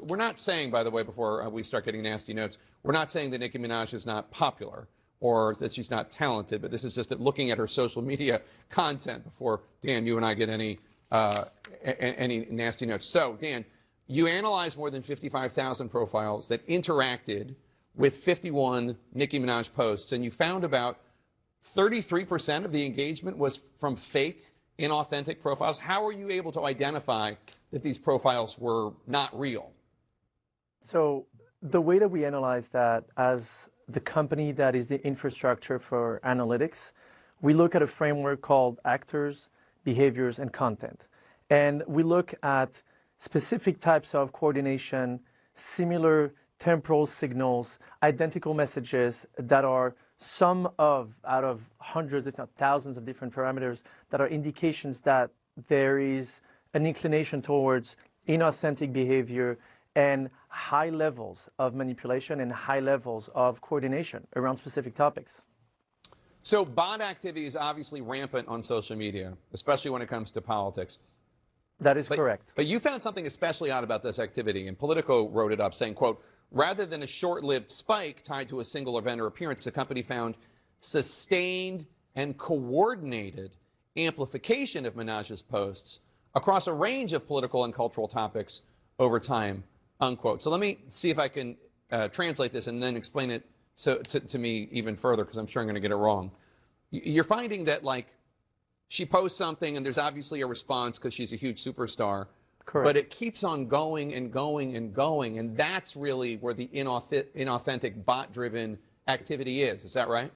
we're not saying, by the way, before we start getting nasty notes, we're not saying that Nicki Minaj is not popular or that she's not talented, but this is just looking at her social media content before, Dan, you and I get any nasty notes. So, Dan, you analyzed more than 55,000 profiles that interacted with 51 Nicki Minaj posts, and you found about 33% of the engagement was from fake, inauthentic profiles. How were you able to identify that these profiles were not real? So the way that we analyze that as the company that is the infrastructure for analytics, we look at a framework called actors, behaviors, and content. And we look at specific types of coordination, similar temporal signals, identical messages that are out of hundreds, if not thousands of different parameters that are indications that there is an inclination towards inauthentic behavior and high levels of manipulation and high levels of coordination around specific topics. So bot activity is obviously rampant on social media, especially when it comes to politics. That is correct. But you found something especially odd about this activity, and Politico wrote it up saying, quote, rather than a short-lived spike tied to a single event or appearance, the company found sustained and coordinated amplification of Minaj's posts across a range of political and cultural topics over time, unquote. So let me see if I can translate this and then explain it to me even further, because I'm sure I'm going to get it wrong. You're finding that, like, she posts something and there's obviously a response because she's a huge superstar. Correct. But it keeps on going and going and going, and that's really where the inauthentic bot-driven activity is. Is that right?